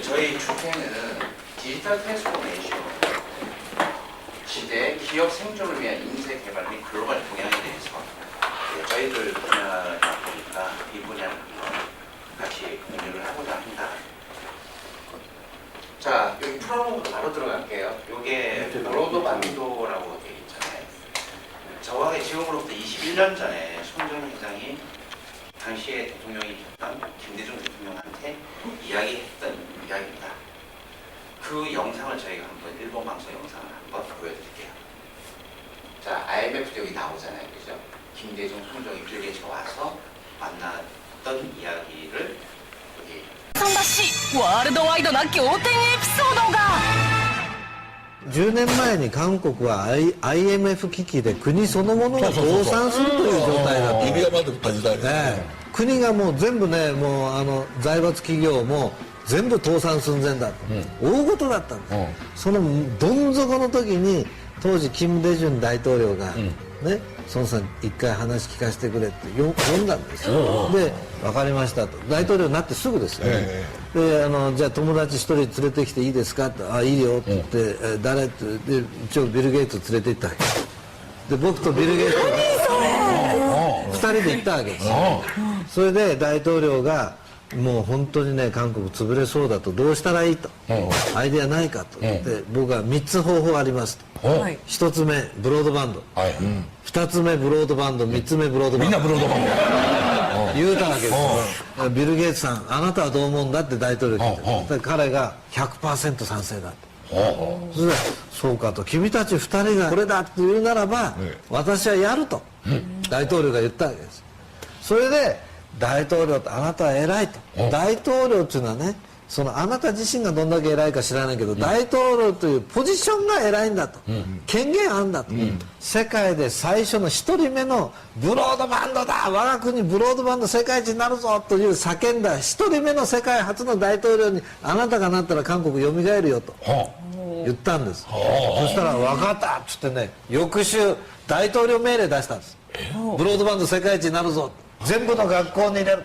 저희 주제는 디지털 트랜스포메이션 시대 기업 생존을 위한 인재 개발 및 글로벌 동향에 대해서 저희들 분야다 보니까 이 분야를 같이 공유를 하고자 합니다. 자, 여기 프로그램으로 바로 들어갈게요. 이게 브로드밴드라고 되어 있잖아요. 저와 지금으로부터 21년 전에 손정희 회장이 당시에 대통령이 됐던 김대중 대통령한테 이야기했던 이야기입니다. 그 영상을 저희가 한번 일본 방송 영상을 한번 보여드릴게요. 자, IMF 여기 나오잖아요, 그죠? 김대중, 손정희 빌게이츠가 와서 만났던 이야기를 여기. そんだしワールドワイドな仰天エピソードが10年前に韓国は IMF 危機で国そのものが倒産するという状態だった。指輪までた時代ですね。国がもう全部ね、もう財閥企業も全部倒産寸前だと、大事だったんです、そのどん底の時に当時キム・デジュン大統領が、ね、孫さん一回話聞かせてくれって呼んだんですよ、で分かりましたと、大統領になってすぐですよね、でじゃあ友達一人連れてきていいですかって、あいいよって言って、誰ってで一応ビル・ゲイツ連れて行ったわけで、僕とビル・ゲイツが2人で行ったわけですよ、それで大統領がもう本当にね韓国潰れそうだと、どうしたらいいと、アイデアないかと言って、僕は3つ方法ありますと、1つ目ブロードバンド、2つ目ブロードバンド、3つ目ブロードバンド、みんなブロードバンド言うたわけですよ、ビル・ゲイツさんあなたはどう思うんだって大統領に聞いた、彼が 100% 賛成だと、それでそうかと、君たち2人がこれだって言うならば、私はやると、大統領が言ったわけです。それで大統領とあなたは偉いと、大統領っていうのはね、そのあなた自身がどんだけ偉いか知らないけど、大統領というポジションが偉いんだと、権限あるんだと、世界で最初の一人目のブロードバンドだ、我が国ブロードバンド世界一になるぞという叫んだ一人目の世界初の大統領に、あなたがなったら韓国蘇るよと言ったんです、そしたら分かったっつってね、翌週大統領命令出したんです、ブロードバンド世界一になるぞ、全部の学校に入れる、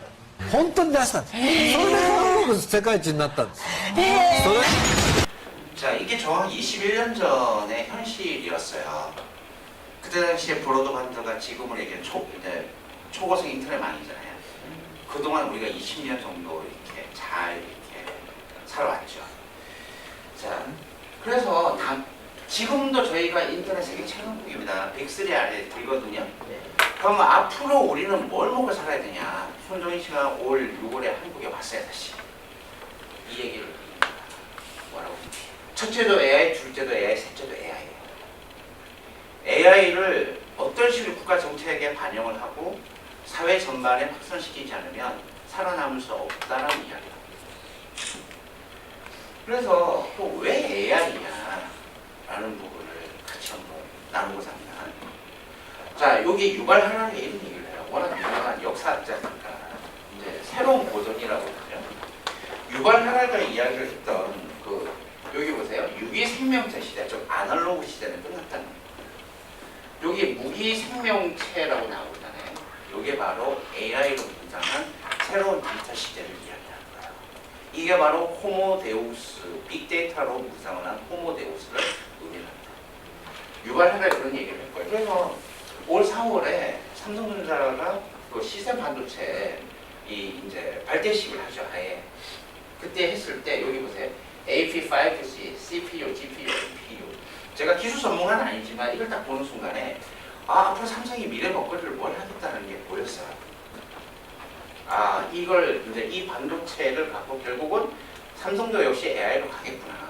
本当に出したんです、それで韓国世界一になったんです、자, 이게 정확히 21년 전의 현실이었어요. 그때 당시에 브로드밴드가 지금으로 얘기하면 초고속 인터넷망이잖아요. 그동안 우리가 20년 정도 이렇게 잘 이렇게 살아왔죠. 자, 그래서 지금도 저희가 인터넷 세계 최강국입니다. 빅3 아래 들거든요. 그럼 앞으로 우리는 뭘 먹고 살아야 되냐? 손정희 씨가 올 6월에 한국에 왔어요, 다시. 이 얘기를 뭐라고? 첫째도 AI, 둘째도 AI, 셋째도 AI예요. AI를 어떤 식으로 국가 정책에 반영을 하고 사회 전반에 확산시키지 않으면 살아남을 수 없다는 이야기입니다. 그래서 또 왜 AI냐? 라는 부분을 같이 한번 나누고자 합니다. 자, 여기 유발 하라리 이런 얘기를 해요. 워낙 유명한 역사학자니까 이제 새로운 고전이라고 하죠. 유발 하라리가 이야기를 했던 그 여기 보세요. 유기 생명체 시대, 좀 아날로그 시대는 끝났다는 거예요. 여기 무기 생명체라고 나오잖아요. 이게 바로 AI로 등장한 새로운 디지털 시대를 이야기하는 거예요. 이게 바로 호모데우스, 빅데이터로 구상을 한 호모데우스를 의미합니다. 유발 하라리 그런 얘기를 했고요. 그래서 올 4월에 삼성전자가 그 시스템 반도체 이제 발대식을 하죠, 아예. 그때 했을 때 여기 보세요. AP5C, CPU, GPU, NPU. 제가 기술 전문가는 아니지만 이걸 딱 보는 순간에 앞으로 삼성이 미래 먹거리를 뭘 하겠다는 게 보였어요. 이걸 이제 이 반도체를 갖고 결국은 삼성도 역시 AI로 가겠구나.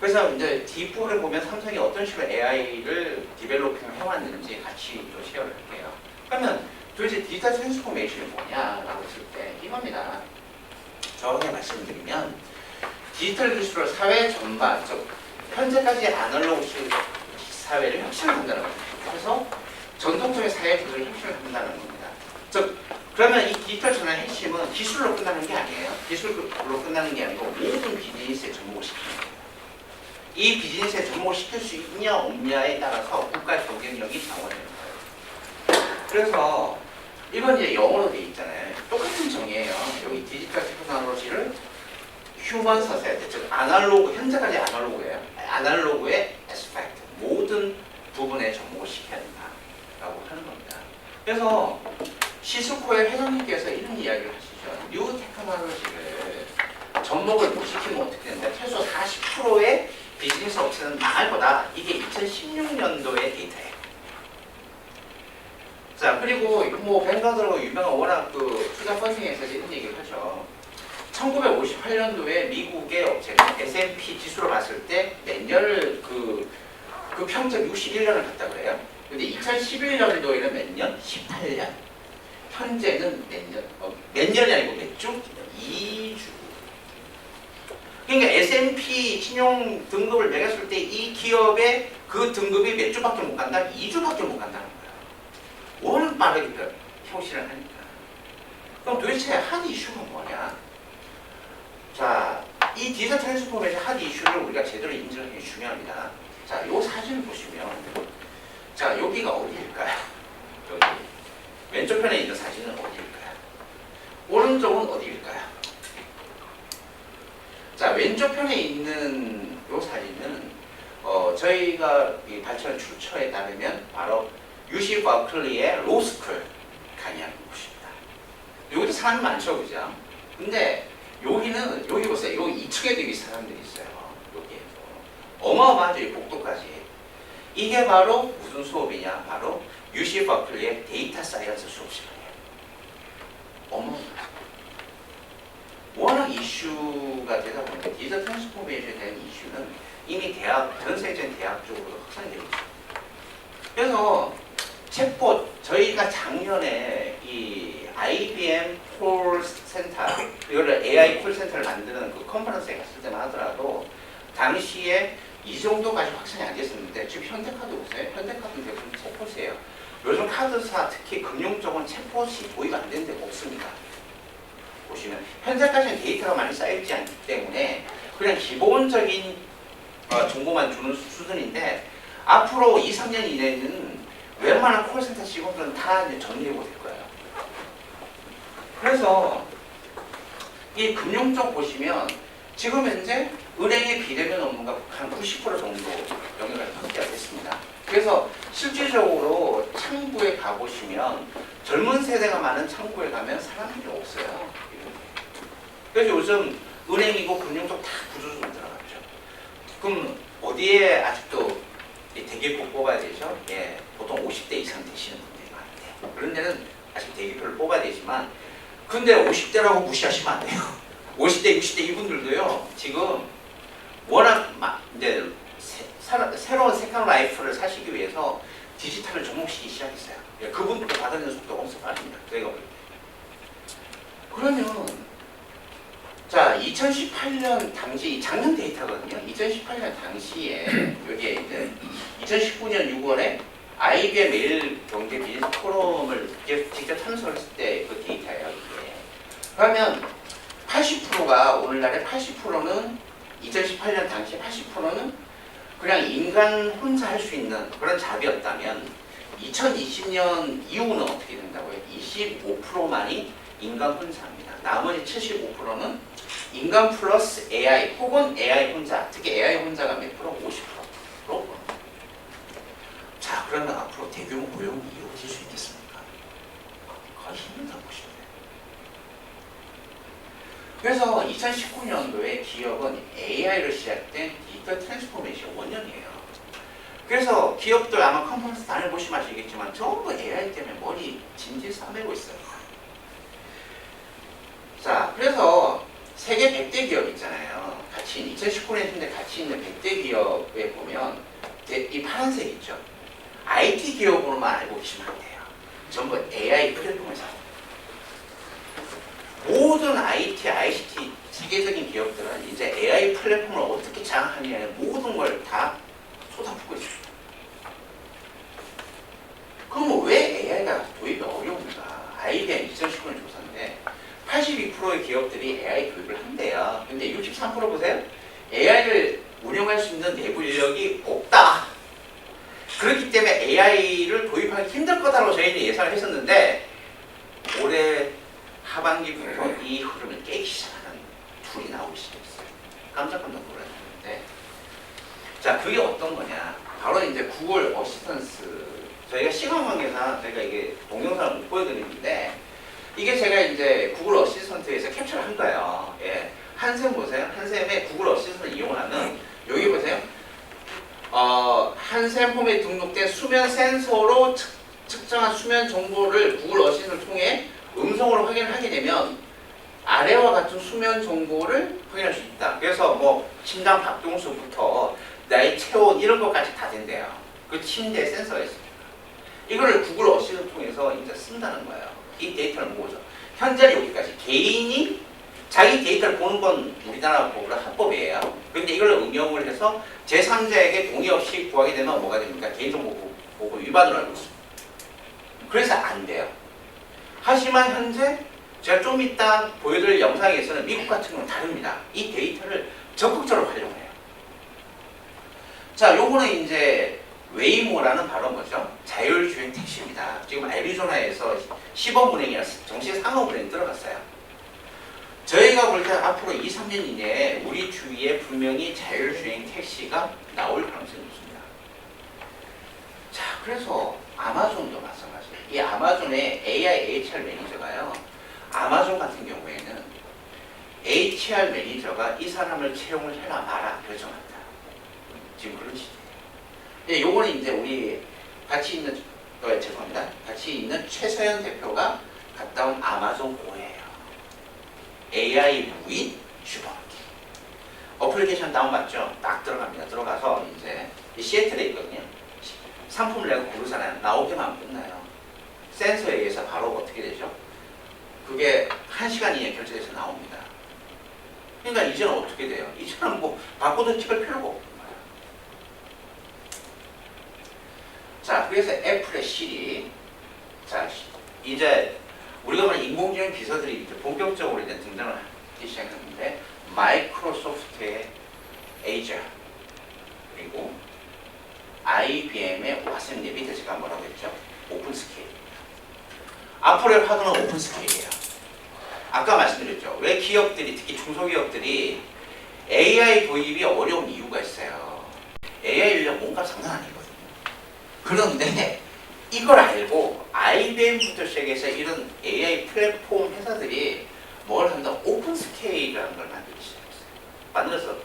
그래서 이제 D4를 보면 삼성이 어떤 식으로 AI를 디벨로핑을 해왔는지 같이 또 쉐어를 할게요. 그러면 도대체 디지털 트랜스포메이션이 뭐냐라고 했을 때 이겁니다. 정확하게 말씀드리면 디지털 기술을 사회 전반, 즉 현재까지 아날로그 사회를 혁신한다는 겁니다. 그래서 전통적인 사회 구조를 혁신한다는 겁니다. 즉 그러면 이 디지털 전환의 핵심은 기술로 끝나는 게 아니에요. 기술로 끝나는 게 아니고 모든 비즈니스에 접목을 시키는 거예요. 이 비즈니스에 접목을 시킬 수 있냐 없냐에 따라서 국가 경쟁력이 좌우되는 거예요. 그래서 이건 이제 영어로 돼 있잖아요. 똑같은 정의예요. 여기 디지털 테크놀로지를 휴먼 서사이티, 즉 아날로그, 현재까지 아날로그예요. 아날로그의 에스펙트, 모든 부분에 접목을 시켜야 된다라고 하는 겁니다. 그래서 시스코의 회장님께서 이런 이야기를 하시죠. 뉴 테크놀로지를 접목을 못 시키면 어떻게 된다? 최소 40%의 비즈니스 업체는 망할 거다. 이게 2016년도의 데이터예요. 자, 그리고 뭐 뱅가드라고 유명한 워낙 그 투자 펀딩에서 이런 얘기를 하죠. 1958년도에 미국의 업체가 S&P 지수로 봤을 때 몇 년을 그 평균 61년을 갔다 그래요. 근데 2011년도에는 몇 년? 18년. 현재는 몇 년? 몇 년이 아니고 몇 주? 2주. 그러니까 S&P 신용 등급을 매겼을 때 이 기업의 그 등급이 몇 주밖에 못 간다? 2주밖에 못 간다는 거예요. 워낙 빠르게 표시를 하니까. 그럼 도대체 한 이슈가 뭐냐? 자, 이 디지털 트랜스포메이션 한 이슈를 우리가 제대로 인지하는 게 중요합니다. 자, 이 사진을 보시면, 자, 여기가 어디일까요? 여기. 왼쪽 편에 있는 사진은 어디일까요? 오른쪽은 어디일까요? 자, 왼쪽 편에 있는 이 사진은 저희가 이 발췌한 출처에 따르면 바로 UC 버클리의 로스쿨 강의하는 곳입니다. 여기도 사람이 많죠, 그죠? 근데 여기는, 여기 보세요. 여기 2층에도 이 사람들이 있어요. 여기에도. 어마어마하죠, 이 복도까지. 이게 바로 무슨 수업이냐? 바로 UC 버클리의 데이터 사이언스 수업 시간이에요. 어마어마하죠. 워낙 이슈가 되다 보니까 디지털 트랜스포메이션에 대한 이슈는 이미 전 세계적인 대학 쪽으로 확산되고 있습니다. 그래서 챗봇, 저희가 작년에 이 IBM 콜센터, 이거를 AI 콜센터를 만드는 그 컨퍼런스에 갔을 때만 하더라도 당시에 이 정도까지 확산이 안 됐었는데 지금 현대카드 보세요. 현대카드는 대부분 챗봇이에요. 요즘 카드사, 특히 금융 쪽은 챗봇이 도입 안 되는 데가 없습니다. 보시면 현재까지는 데이터가 많이 쌓여있지 않기 때문에 그냥 기본적인 정보만 주는 수준인데 앞으로 2, 3년 이내에는 웬만한 콜센터 직원들은 다 이제 정리되고 될 거예요. 그래서 이 금융 쪽 보시면 지금 현재 은행의 비대면 업무가 한 90% 정도 영역을 확대가 됐습니다. 그래서 실질적으로 창구에 가보시면 젊은 세대가 많은 창구에 가면 사람들이 없어요. 그래서 요즘 은행이고 금융 쪽 다 구조조정 들어갔죠. 그럼 어디에 아직도 대기표 뽑아야 되죠? 예, 보통 50대 이상 되시는 분들이 많은데 그런 데는 아직 대기표를 뽑아야 되지만 근데 50대라고 무시하시면 안 돼요. 50대, 60대 이분들도요. 지금 워낙 이제 새로운 세컨 라이프를 사시기 위해서 디지털을 접목시키기 시작했어요. 예, 그분들도 받아내는 속도가 엄청 빠릅니다. 저희가 볼 때. 그러면 자, 2018년 당시 작년 데이터거든요. 2018년 당시에 여기에 이제 2019년 6월에 IBM 매일 경제 비즈니스 포럼을 직접 참석했을 때 그 데이터예요. 이게. 그러면 80%가 오늘날의 80%는 2018년 당시 80%는 그냥 인간 혼자 할 수 있는 그런 잡이었다면 2020년 이후는 어떻게 된다고요? 25%만이 인간 혼자입니다. 나머지 75%는 인간 플러스 AI 혹은 AI 혼자, 특히 AI 혼자가 몇 프로? 50%. 자, 그러면 앞으로 대규모 고용이 이루어질 수 있겠습니까? 거의 힘들다 보시면 돼요. 그래서 2019년도에 기업은 AI로 시작된 디지털 트랜스포메이션 원년이에요. 그래서 기업들 아마 컨퍼런스 다녀보시면 아시겠지만 전부 AI 때문에 머리 진지 싸매고 있어요. 자, 그래서 세계 100대 기업 있잖아요. 같이 2019년에 같이 있는 100대 기업에 보면 이 파란색 있죠. IT 기업으로만 알고 계시면 안 돼요. 전부 AI 플랫폼에서 모든 IT, ICT 세계적인 기업들은 이제 AI 플랫폼을 어떻게 장악하느냐에 모든 걸 다 쏟아붓고 있습니다. 그럼 왜 AI가 도입이 어려운가? IBM 2019년 조사인데 82%의 기업들이 AI 도입을 한대요. 근데 63% 보세요. AI를 운영할 수 있는 내부 인력이 없다. 그렇기 때문에 AI를 도입하기 힘들 거다라고 저희는 예상을 했었는데 올해 하반기부터 이 흐름을 깨기 시작하는 툴이 나오기 시작했어요. 깜짝깜짝 놀랐는데, 자, 그게 어떤 거냐? 바로 이제 구글 어시스턴스. 저희가 시간 관계상 저희가 이게 동영상을 못 보여드리는데, 이게 제가 이제 구글 어시스턴트에서 캡처를 한 거예요. 예. 한샘 보세요. 한샘의 구글 어시스턴트 이용하는, 여기 보세요. 한샘 홈에 등록된 수면 센서로 측정한 수면 정보를 구글 어시스턴트를 통해 음성으로 확인을 하게 되면 아래와 같은 수면 정보를 확인할 수 있다. 그래서 뭐 심장 박동수부터 나의 체온 이런 것까지 다 된대요. 그 침대에 센서가 있습니다. 이거를 구글 어시스턴트 통해서 이제 쓴다는 거예요. 이 데이터를 모으죠. 현재는 여기까지. 개인이 자기 데이터를 보는 건 우리나라 법으로 합법이에요. 그런데 이걸 응용을 해서 제3자에게 동의 없이 구하게 되면 뭐가 됩니까? 개인정보보호 위반으로 알고 있습니다. 그래서 안 돼요. 하지만 현재 제가 좀 이따 보여드릴 영상에서는 미국 같은 경우는 다릅니다. 이 데이터를 적극적으로 활용해요. 자, 요거는 이제 웨이모라는 바로 뭐죠? 자율주행 택시입니다. 지금 애리조나에서 시범운행이나 정식 상업운행 들어갔어요. 저희가 볼 때 앞으로 2, 3년 이내에 우리 주위에 분명히 자율주행 택시가 나올 가능성이 높습니다. 자, 그래서 아마존도 마찬가지예요. 이 아마존의 AI HR 매니저가요. 아마존 같은 경우에는 HR 매니저가 이 사람을 채용을 해라 마라 결정한다. 지금 그런 시대예요. 네, 요거는 이제 우리 같이 있는, 죄송합니다. 같이 있는 최서연 대표가 갔다 온 아마존 고예요. AI 무인 슈퍼마켓. 어플리케이션 다운받죠? 딱 들어갑니다. 들어가서 이제 시애틀에 있거든요. 상품을 내가 고르잖아요. 나오기만 끝나요. 센서에 의해서 바로 어떻게 되죠? 그게 1시간 이내에 결제돼서 나옵니다. 그러니까 이제는 어떻게 돼요? 이제는 뭐 바코드 찍을 필요가 없는 거예요. 자, 그래서 애플의 시리. 자, 이제 우리가 말하는 인공지능 비서들이 이제 본격적으로 이제 등장을 하기 시작했는데, 마이크로소프트의 에이저, 그리고 IBM의 왓슨 밑에 제가 뭐라고 했죠? 오픈스케일. 앞으로의 파도는 오픈스케일이에요. 아까 말씀드렸죠. 왜 기업들이, 특히 중소기업들이 AI 도입이 어려운 이유가 있어요. AI 인력 몸값 장난 아니거든요. 그런데 이걸 알고 IBM부터 시작해서 이런 AI 플랫폼 회사들이 뭘 한다? 오픈 스케일이라는 걸 만들기 시작했어요. 만들어서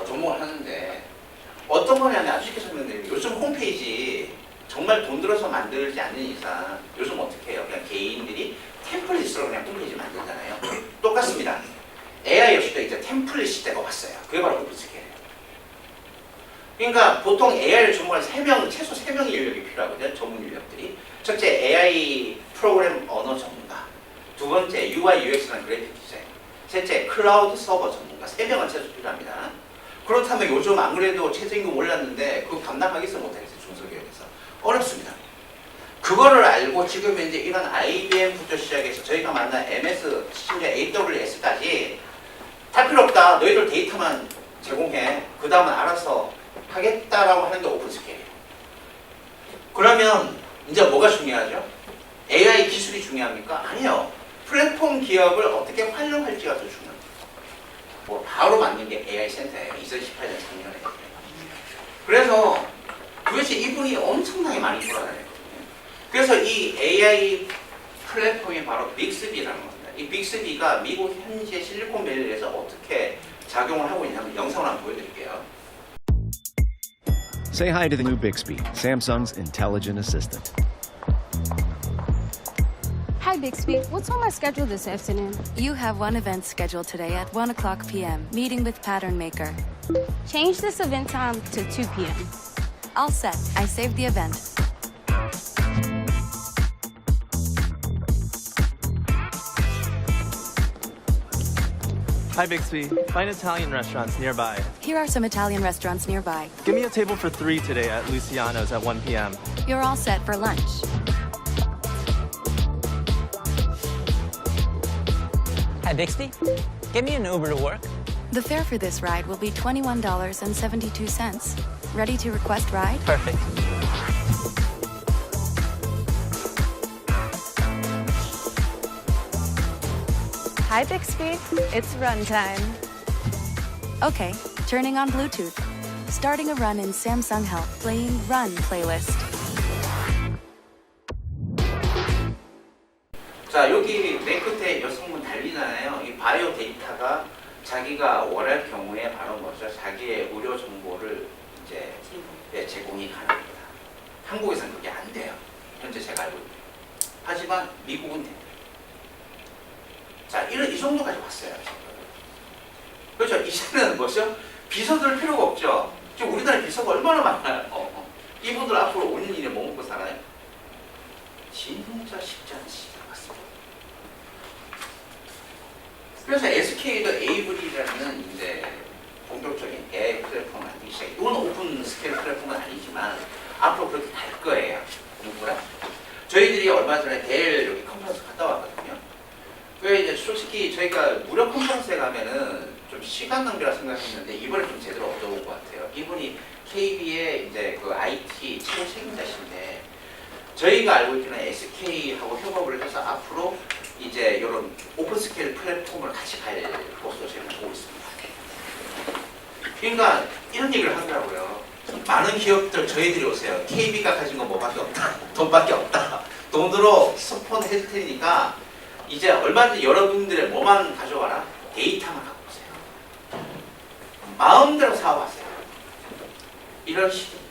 접목을 하는데 어떤 거냐면 아주 쉽게 설명드리면 요즘 홈페이지 정말 돈 들어서 만들지 않는 이상 요즘 어떻게 해요? 그냥 개인들이 템플릿으로 그냥 홈페이지 만들잖아요. 똑같습니다. AI 역시도 이제 템플릿 시대가 왔어요. 그게 바로 오픈 스케일이에요. 그러니까 보통 AI를 전문한 최소 3명의 인력이 필요하거든요. 전문 인력들이. 첫째, AI 프로그램 언어 전문가. 두 번째, UI, UX라는 그래픽 디자인. 셋째, 클라우드 서버 전문가. 3명은 최소 필요합니다. 그렇다면 요즘 안 그래도 최저임금 올랐는데 그거 감당하겠어 못하겠어요. 중소기업에서. 어렵습니다. 그거를 알고 지금 이제 이런 IBM부터 시작해서 저희가 만난 MS, 심지어 AWS까지 다 필요 없다. 너희들 데이터만 제공해. 그 다음은 알아서 하겠다라고 하는 게 오픈 스케일이에요. 그러면 이제 뭐가 중요하죠? AI 기술이 중요합니까? 아니요. 플랫폼 기업을 어떻게 활용할지가 더 중요합니다. 뭐 바로 만든 게 AI 센터예요. 2018년 작년에. 그래서 도대체 이분이 엄청나게 많이 돌아다녔거든요. 그래서 이 AI 플랫폼이 바로 빅스비라는 겁니다. 이 빅스비가 미국 현재 실리콘밸리에서 어떻게 작용을 하고 있냐면 영상을 한번 보여드릴게요. Say hi to the new Bixby, Samsung's intelligent assistant. Hi, Bixby. What's on my schedule this afternoon? You have one event scheduled today at 1 o'clock p.m. Meeting with Pattern Maker. Change this event time to 2 p.m. All set. I saved the event. Hi, Bixby. Find Italian restaurants nearby. Here are some Italian restaurants nearby. Give me a table for 3 today at Luciano's at 1 p.m. You're all set for lunch. Hi, Bixby. Give me an Uber to work. The fare for this ride will be $21.72. Ready to request ride? Perfect. Hi, Bixby. It's run time. Okay, turning on Bluetooth. Starting a run in Samsung Health, playing Run playlist. 자, 여기 맨 끝에 여성분 달리잖아요. 이 바이오 데이터가 자기가 원할 경우에 바로 뭐죠? 자기의 의료 정보를 이제 제공이 가능합니다. 한국에서는 그게 안 돼요. 현재 제가 알고 있는. 하지만 미국은 됩니다. 자, 이 정도까지 왔어요. 그렇죠? 이제는 뭐죠? 비서 들 필요가 없죠. 지금 우리나라에 비서가 얼마나 많아요. 이분들 앞으로 5년 이내 뭐 먹고 살아요? 진짜 쉽지 않은 시기가 왔습니다. 그래서 SK도 에이블이라는 이제 본격적인 AI 플랫폼을 만들기 시작해요. 이건 오픈 스케일 플랫폼은 아니지만 앞으로 그렇게 갈 거예요. 누구라? 저희들이 얼마 전에 델 여기 컨퍼런스 갔다 왔거든요. 그 이제 솔직히 저희가 무료 컨퍼런스에 가면은 좀 시간 낭비라 생각했는데 이번에 좀 제대로 얻어온 것 같아요. 이분이 KB의 이제 그 IT 최고 책임자신데 저희가 알고 있기는 SK하고 협업을 해서 앞으로 이제 이런 오픈 스케일 플랫폼을 같이 갈 것으로 저희가 보고 있습니다. 그러니까 이런 얘기를 하더라고요. 많은 기업들 저희들이 오세요. KB가 가진 건 뭐밖에 없다. 돈밖에 없다. 돈으로 스폰 해줄 테니까 이제 얼마든지 여러분들의 뭐만 가져와라. 데이터만 갖고 오세요. 마음대로 사와보세요. 이런 식입니다.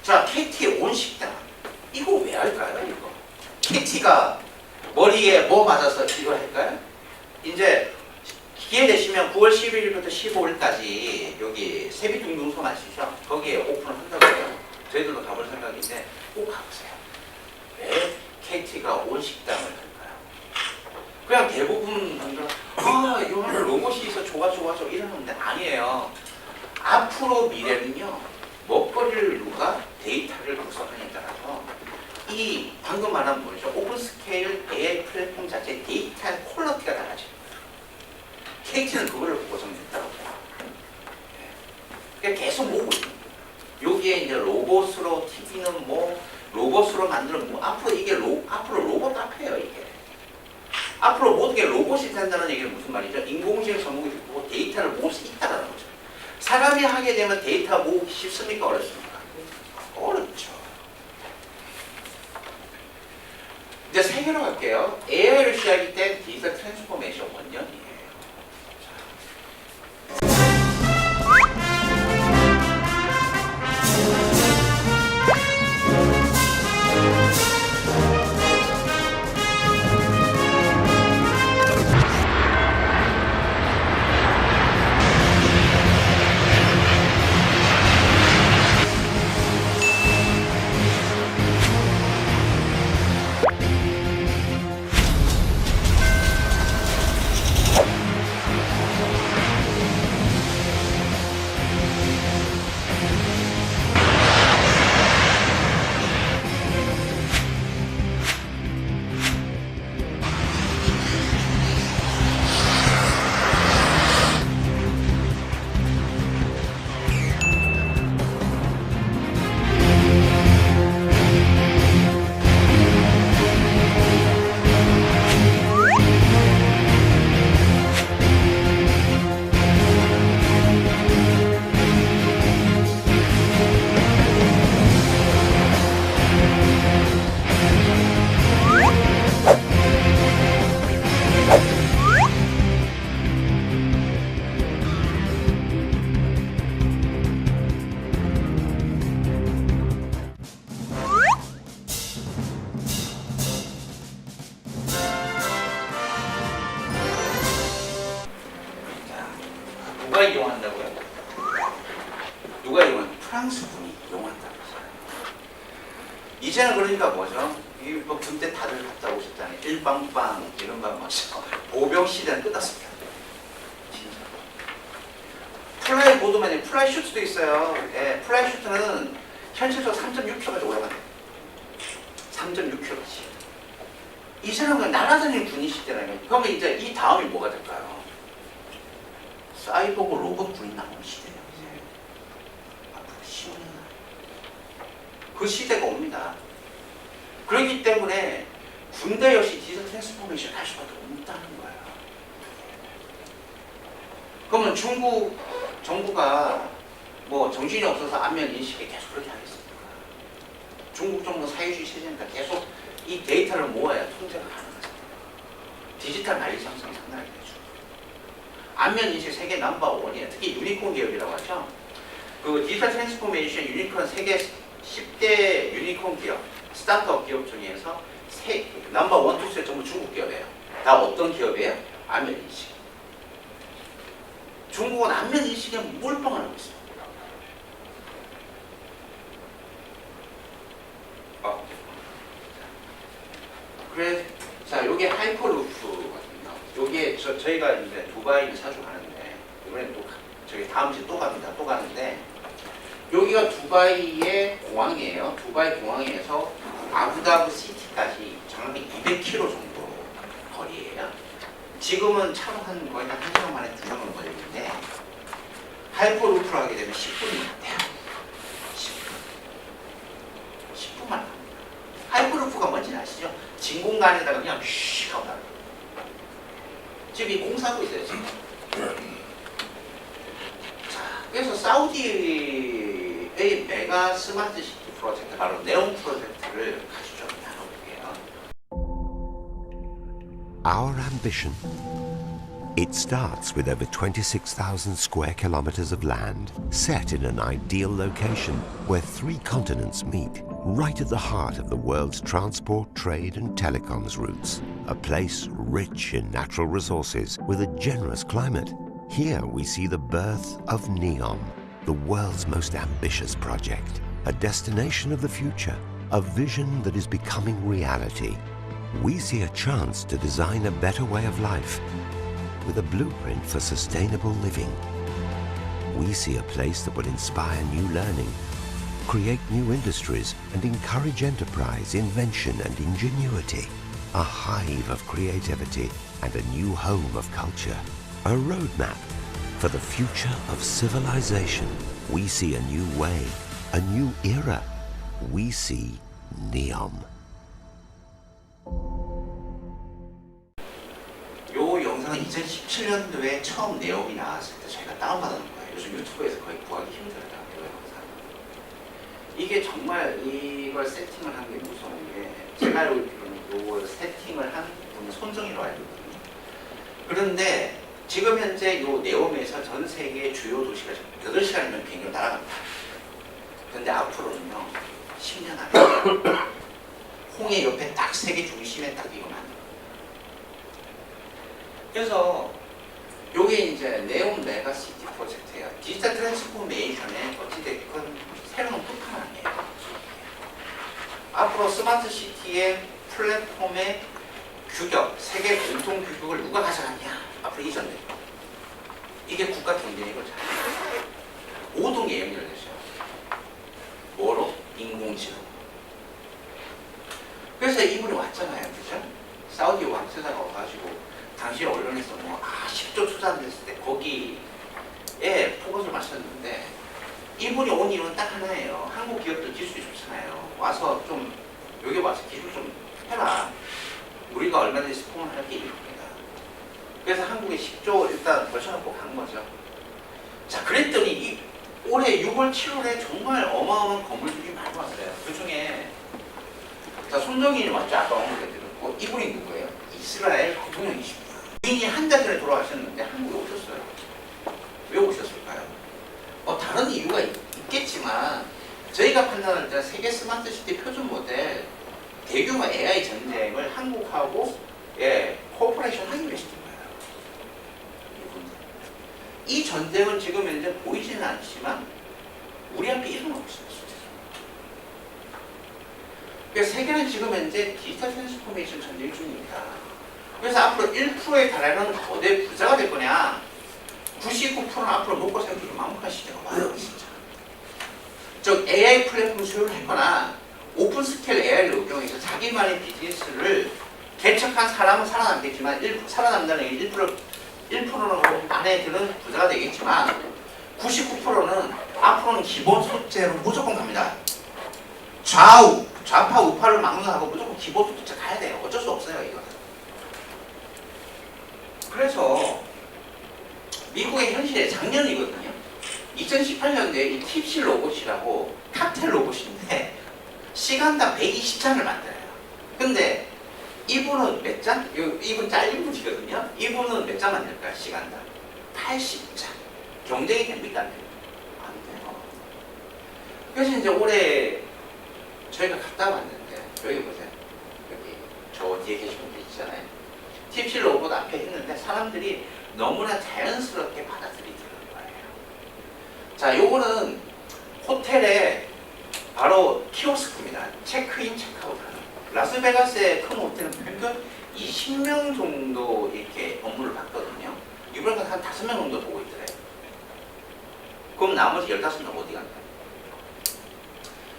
자, KT 온 식당. 이거 왜 할까요, 이거? KT가 머리에 뭐 맞아서 이거 할까요? 이제 기회 되시면 9월 11일부터 15일까지 여기 세비둥둥섬 아시죠? 거기에 오픈을 한다고 해요. 저희들도 가볼 생각인데 꼭 가보세요. 왜 KT가 온 식당을 할까요? 그냥 대부분 분들 이거는 로봇이 있어 좋아 이러는데 아니에요. 앞으로 미래는요. 먹거리를 누가 데이터를 분석하냐에 따라서 이 방금 말한 뭐죠? 오픈 스케일 AI 플랫폼 자체 데이터의 퀄리티가 달라집니다. KT는 그거를 보고 정했다고 해요. 그러니까 계속 모으고 있는 거예요. 여기에 이제 로봇으로 TV는 뭐 로봇으로 만드는 뭐 앞으로 이게 앞으로 로봇 앞이에요 이게. 앞으로 모든 게 로봇이 된다는 얘기는 무슨 말이죠? 인공지능 전문이 되고 데이터를 모을 수 있다는 거죠. 사람이 하게 되면 데이터 모으기 쉽습니까? 어렵습니까? 어렵죠. 이제 세 개로 갈게요. AI로 시작이 된 디지털 트랜스포메이션 원년이에요. 누가 이용한다고요? 누가 이용한다고요? 프랑스 분이 이용한다고 했어요. 이제는 그러니까 뭐죠? 뭐 군대 다들 갔다 오셨잖아요. 일방방 이런 거 뭐죠? 보병 시대는 끝났습니다. 진짜. 플라이 보드만이 플라이 슈트도 있어요. 예, 플라이 슈트는 현실적으로 3.6kg까지 올라가요. 3.6kg까지. 이제는 그냥 날아다니는 군인 시대라는 거예요. 그러면 이제 이 다음이 뭐가 될까요? 사이보그 로봇 군이 나오는 시대예요. 이제. 앞으로 10년 그 시대가 옵니다. 그렇기 때문에 군대 역시 디지털 트랜스포메이션 할 수밖에 없다는 거예요. 그러면 중국 정부가 뭐 정신이 없어서 안면 인식에 계속 그렇게 하겠습니까? 중국 정부 사회주의 체제니까 계속 이 데이터를 모아야 통제가 가능하잖아요. 디지털 만리 상승이 상당히 되죠. 안면 인식 세계 넘버1이에요. 특히 유니콘 기업이라고 하죠. 그 디지털 트랜스포메이션 유니콘 세계 10대 유니콘 기업, 스타트업 기업 중에서 넘버 1, 2, 3 전부 중국 기업이에요. 다 어떤 기업이에요? 안면 인식. 중국은 안면 인식에 몰빵을 하고 있습니다. 그래, 자, 요게 하이퍼루프거든요. 요게 저희가 이제 두바이를 자주 가는데, 이번에 또 저희 다음 주에 또 갑니다. 또 가는데, 여기가 두바이의 공항이에요. 두바이 공항에서 아부다비 시티까지 정확히 200km 정도 거리예요. 지금은 차로 한 거의 한 1시간 만에 2시간 걸리는데, 하이퍼루프를 하게 되면 10분이면 돼요. 10분만 합니다. 하이퍼루프가 뭔지 아시죠? 진 공간에다가 그냥 슉 하고 나가요. 지금 이 공사하고 있어요, 지금. 자, 그래서 사우디의 메가 스마트 시티 프로젝트, 바로 네온 프로젝트를 같이 좀 나눠볼게요. Our ambition. It starts with over 26,000 square kilometers of land, set in an ideal location where 3 continents meet, right at the heart of the world's transport, trade and telecoms routes. A place rich in natural resources with a generous climate. Here we see the birth of NEOM, the world's most ambitious project, a destination of the future, a vision that is becoming reality. We see a chance to design a better way of life, with a blueprint for sustainable living. We see a place that will inspire new learning, create new industries and encourage enterprise, invention and ingenuity. A hive of creativity and a new home of culture. A roadmap for the future of civilization. We see a new way, a new era. We see NEOM. 요 영상은 2017년도에 처음 네옴이 나왔을 때 저희가 다운받은 거예요. 요즘 유튜브에서 거의 구하기 힘들어요. 이 영상. 이게 정말 이걸 세팅을 한 게 무서운 게, 제가 알고 있기로는 요걸 세팅을 한 분은 손정희로 알고 있거든요. 그런데 지금 현재 요 네옴에서 전 세계 주요 도시가 8시간이면 비행기로 날아갑니다. 그런데 앞으로는요, 10년 안에 홍해 옆에 딱 세계 중심에 딱 이거 만들어요. 그래서 요게 이제 네온 메가시티 프로젝트예요. 디지털 트랜스포메이션의 어찌됐건 새로운 끝판왕이에요. 앞으로 스마트 시티의 플랫폼의 규격, 세계 공통 규격을 누가 가져가냐? 앞으로 이 전쟁. 이게 국가 경쟁력을 잘. 모든 게 연결되죠. 뭐로? 인공지능. 그래서 이분이 왔잖아요, 그죠? 사우디 왕세자가 와가지고 당시 언론에서 10조 투자됐을 때 거기에 포커스를 맞췄는데, 이분이 온 이유는 딱 하나예요. 한국 기업들 기술이 좋잖아요. 와서 좀 여기 와서 기술 좀 해라. 우리가 얼마든지 스폰을 할 게 있습니다. 그래서 한국에 10조 일단 걸쳐놓고 간 거죠. 자, 그랬더니 올해 6월, 7월에 정말 어마어마한 건물들이 많이 왔어요. 그 중에 자, 손정인이 왔죠. 아까 언급해드렸고, 이분이 누구예요? 이스라엘 대통령이십니다. 부인이 한 달 전에 돌아가셨는데 한국에 오셨어요. 왜 오셨을까요? 다른 이유가 있겠지만, 저희가 판단할 때 세계 스마트 시티 표준 모델 대규모 AI 전쟁을 한국하고 코퍼레이션 하기 위해서 된 거예요. 이 전쟁은 지금 현재 보이지는 않지만 우리 앞에 일어나고 있어요. 그래서 세계는 지금 현재 디지털 트랜스포메이션 전쟁 중입니다. 그래서 앞으로 1%에 달하는 거대 부자가 될 거냐, 99%는 앞으로 먹고 살기 좀 막막한 시대가 와요, 진짜. 즉 AI 플랫폼 수요를 했거나 오픈 스케일 AI를 응용해서 자기만의 비즈니스를 개척한 사람은 살아남겠지만, 살아남다는 게 1%는 안에 드는 부자가 되겠지만, 99%는 앞으로는 기본 소득제로 무조건 갑니다. 좌파 우파를 막론하고 무조건 기본 소득제 가야 돼요. 어쩔 수 없어요, 이거. 그래서 미국의 현실에 작년이거든요. 2018년도에 이 팁시 로봇이라고 칵테일 로봇인데 시간당 120장을 만들어요. 근데 이분은 몇 장? 이분 잘린 분이거든요. 이분은 몇 장 만들까요? 시간당 80장. 경쟁이 됩니까? 안 돼요. 그래서 이제 올해 저희가 갔다 왔는데 여기 보세요. 여기 저 뒤에 계신 분들 있잖아요. 팁시 로봇 앞에 했는데 사람들이 너무나 자연스럽게 받아들이더라고요. 자, 요거는 호텔에 바로 키오스크입니다. 체크인, 체크아웃 하는. 라스베가스의 큰 호텔은 평균 20명 정도 이렇게 업무를 받거든요. 이번에 한 5명 정도 보고 있더래요. 그럼 나머지 15명 어디 간다?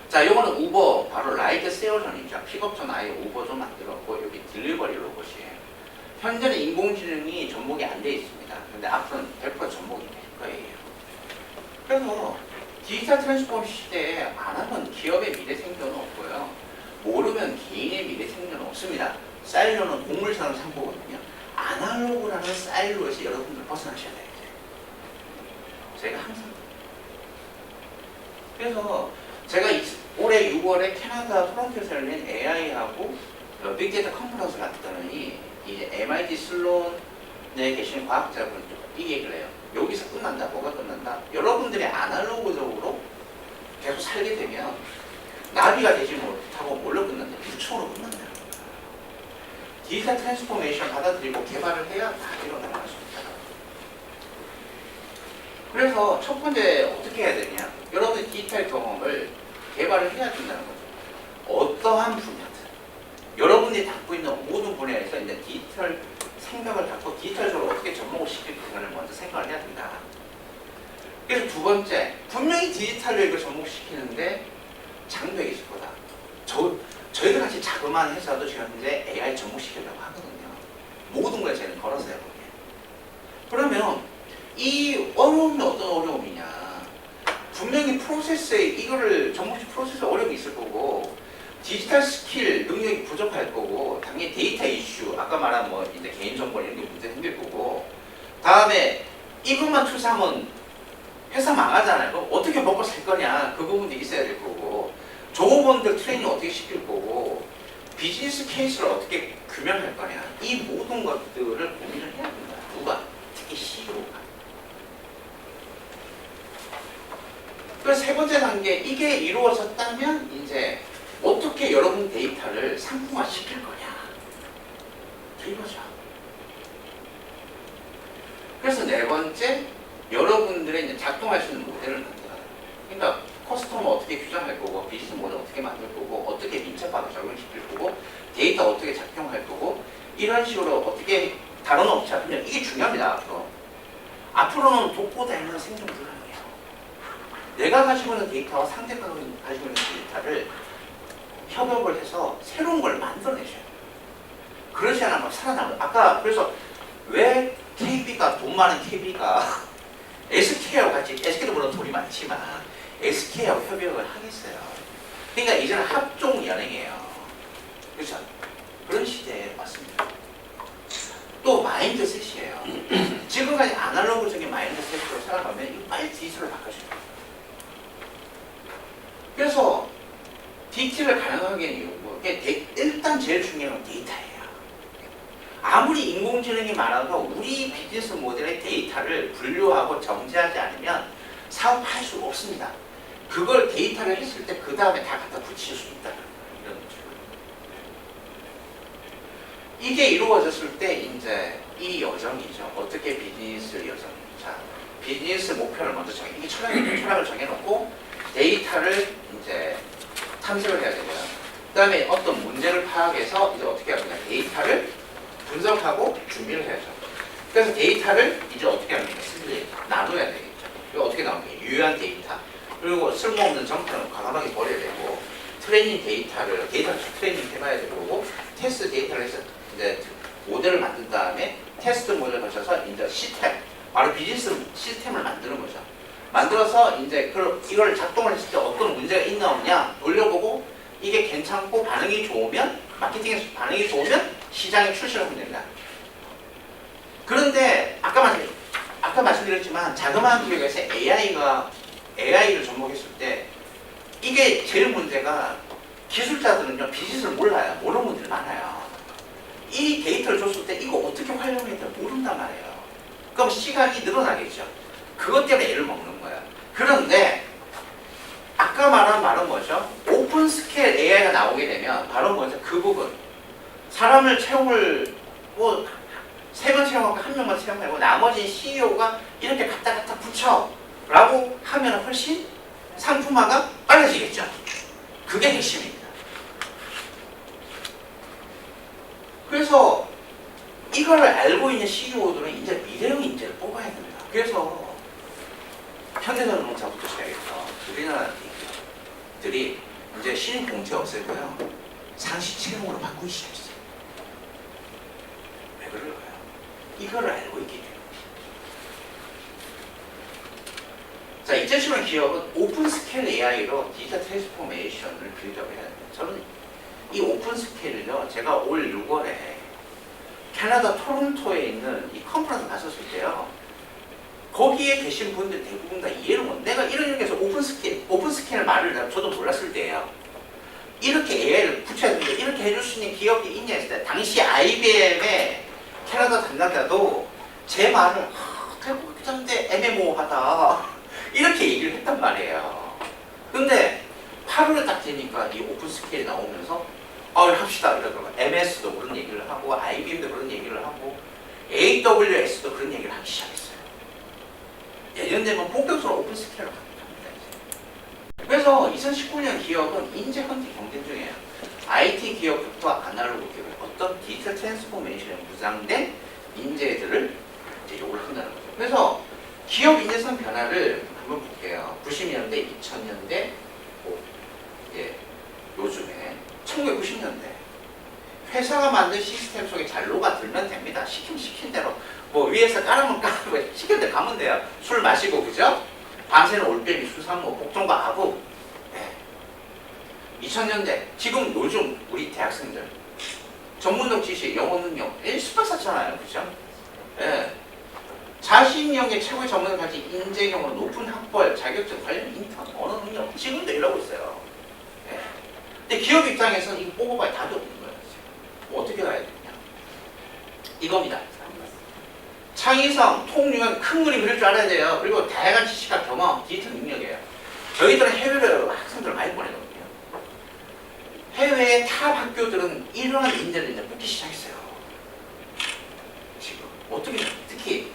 자, 요거는 우버, 바로 라이드 세어전이죠. 픽업전 아예 우버전 만들었고, 여기 딜리버리 로봇이에요. 현재는 인공지능이 접목이 안 돼 있습니다. 근데 앞으로는 100% 접목이 될 거예요. 그래서 디지털 트랜스포메이션 시대에 안 하면 기업의 미래 생존은 없고요. 모르면 개인의 미래 생존은 없습니다. 사일로는 곡물처럼 상보거든요. 아날로그라는 사일로에서 여러분들 벗어나셔야 돼요. 제가 항상. 그래서 제가 올해 6월에 캐나다 토론토에서 열린 AI하고 빅데이터 컨퍼런스 갔더니 이제 MIT 슬론에 계신 과학자분들 이 얘기를 해요. 여기서 끝난다. 뭐가 끝난다? 여러분들이 아날로그적으로 계속 살게 되면 나비가 되지 못하고 뭘로 끝난다? 유충으로 끝난다. 디지털 트랜스포메이션 받아들이고 개발을 해야 다 일어나갈 수 있다. 그래서 첫 번째 어떻게 해야 되냐? 여러분의 디지털 경험을 개발을 해야 된다는 거죠. 어떠한 분야든 여러분이 갖고 있는 모든 분야에서 이제 디지털 생각을 갖고 디지털적으로 어떻게 접목을 시킬 것을 먼저 생각을 해야 된다. 그래서 두 번째, 분명히 디지털로 이걸 접목시키는데 장벽이 있을 거다. 저희들 같이 자그마한 회사도 지금 현재 AI 접목시키려고 하거든요. 모든 걸 저희는 걸었어요. 그러면 이 어려움이 어떤 어려움이냐? 분명히 프로세스에 이거를 접목시 프로세스 어려움이 있을 거고 디지털 스킬 능력이 부족할 거고 당연히 데이터 이슈 아까 말한 뭐 이제 개인정보 이런 게 문제 생길 거고 다음에 이것만 투자하면 회사 망하잖아요. 그럼 어떻게 먹고 살 거냐 그 부분도 있어야 될 거고 종업원들 트레이닝 어떻게 시킬 거고 비즈니스 케이스를 어떻게 규명할 거냐 이 모든 것들을 고민을 해야 된다. 누가? 특히 CEO가. 그래서 세 번째 단계 이게 이루어졌다면 이제 어떻게 여러분 데이터를 상품화 시킬 거냐 이거죠. 그래서 네 번째 여러분들의 이제 작동할 수 있는 모델을 만들어요. 그러니까 커스터머 어떻게 규정할 거고 비즈니스 모델 어떻게 만들 거고 어떻게 민첩하게 적용시킬 거고 데이터 어떻게 작용할 거고 이런 식으로 어떻게 다른 업체 이게 중요합니다. 앞으로는 독보다 있는 생존 불가능해요. 내가 가지고 있는 데이터와 상대가 가지고 있는 데이터를 협업을 해서 새로운 걸 만들어내셔요. 그러지 않으면 살아남아요. 아까 그래서 왜 KB가 돈 많은 KB가 SK하고 같이 SK도 물론 돈이 많지만 SK하고 협력을 하겠어요. 그러니까 이제는 합종 연행이에요. 그렇죠? 그런 시대에 왔습니다. 또 마인드셋이에요. 지금까지 아날로그적인 마인드셋으로 살아가면 이거 빨리 디지털로 바꿔줘요. 그래서 DT를 가능하게 하는 이유가 일단 제일 중요한 건 데이터예요. 아무리 인공지능이 많아도 우리 비즈니스 모델의 데이터를 분류하고 정제하지 않으면 사업할 수가 없습니다. 그걸 데이터를 했을 때 그 다음에 다 갖다 붙일 수 있다는 이런 거죠. 이게 이루어졌을 때 이제 이 여정이죠. 어떻게 비즈니스 여정. 자, 비즈니스 목표를 먼저 이게 철학을 정해놓고 데이터를 이제 탐색을 해야 되고요. 그 다음에 어떤 문제를 파악해서 이제 어떻게 하느냐. 데이터를 분석하고 준비를 해야죠. 그래서 데이터를 이제 어떻게 합니까? 나눠야 되겠죠. 이거 어떻게 나옵니까? 유효한 데이터. 그리고 쓸모없는 정보는 과감하게 버려야 되고 트레이닝 데이터를 트레이닝 해봐야 되고 테스트 데이터를 해서 이제 모델을 만든 다음에 테스트 모델을 거쳐서 이제 시스템, 바로 비즈니스 시스템을 만드는 거죠. 만들어서 이제 이걸 작동을 했을 때 어떤 문제가 있나 없냐 돌려보고 이게 괜찮고 반응이 좋으면 마케팅에서 반응이 좋으면 시장에 출시를 하면 됩니다. 그런데 아까 아까 말씀드렸지만 자그마한 기업에서 AI를 접목했을 때 이게 제일 문제가 기술자들은요 비즈니스를 몰라요. 모르는 분들이 많아요. 이 데이터를 줬을 때 이거 어떻게 활용해야 될지 모른단 말이에요. 그럼 시간이 늘어나겠죠. 그것 때문에 애를 먹는 거예요. 그런데 아까 말한 말은 뭐죠? 오픈 스케일 AI가 나오게 되면 바로 뭐죠? 그 부분 사람을 채용을 뭐 3명 채용하고 1명만 채용하고 나머지 CEO가 이렇게 갖다 붙여 라고 하면 훨씬 상품화가 빨라지겠죠. 그게 핵심입니다. 그래서 이걸 알고 있는 CEO들은 이제 미래의 인재를 뽑아야 됩니다. 그래서 현대자동차부터 시작해서 우리나라 기업들이 이제 신입 공채 없애고요. 상시 채용으로 바꾸기 시작했어요. 왜 그럴까요? 이걸 알고 있기 때문에. 자, 2015년 기업은 오픈 스케일 AI로 디지털 트랜스포메이션을 빌드업해야 됩니다. 저는 이 오픈 스케일을요, 제가 올 6월에 캐나다 토론토에 있는 이 컨퍼런스 갔었을 때요, 거기에 계신 분들 대부분 다 이해를 못, 내가 이런 의미에서 오픈 스케일 말을 저도 몰랐을 때예요. 이렇게 AI를 붙여야 되는데 이렇게 해줄 수 있는 기업이 있냐 했을 때, 당시 IBM의 캐나다 담당자도 제 말을 대국장대 애매모호하다 이렇게 얘기를 했단 말이에요. 근데 8월에 딱 되니까 이 오픈 스케일이 나오면서 합시다 이러더라고요. MS도 그런 얘기를 하고 IBM도 그런 얘기를 하고 AWS도 그런 얘기를 하기 시작했어요. 내년 되면 본격적으로 오픈 스케일로 갑니다. 그래서 2019년 기업은 인재 헌팅 경쟁 중이에요. IT 기업부터 아날로그 기업, 어떤 디지털 트랜스포메이션에 무장된 인재들을 이제 요구를 한다는 거죠. 그래서 기업 인재성 변화를 한번 볼게요. 90년대, 2000년대, 요즘에 1990년대 회사가 만든 시스템 속에 잘 녹아들면 됩니다. 시킨 대로 뭐 위에서 깔으면 깔고 시킨 대로 가면 돼요. 술 마시고 그죠? 밤새는 올빼미, 수산모, 복종과 아부. 네. 2000년대 지금 요즘 우리 대학생들 전문적 지식, 영어 능력 스파사잖아요, 그죠? 네. 자신력의 최고의 전문을 가진 인재 경우는 높은 학벌, 자격증, 관련 인턴, 언어 능력 지금도 이러고 있어요. 네. 근데 기업 입장에서는 이거 뽑아봐야 답이 없는 거예요. 뭐 어떻게 가야 되냐? 이겁니다. 창의성, 통유형, 큰 그림 그릴 줄 알아야 돼요. 그리고 다양한 지식과 경험, 디지털 능력이에요. 저희들은 해외로 학생들을 많이 보내거든요. 해외의 탑 학교들은 이러한 인재를 이제 뽑기 시작했어요. 지금 어떻게 특히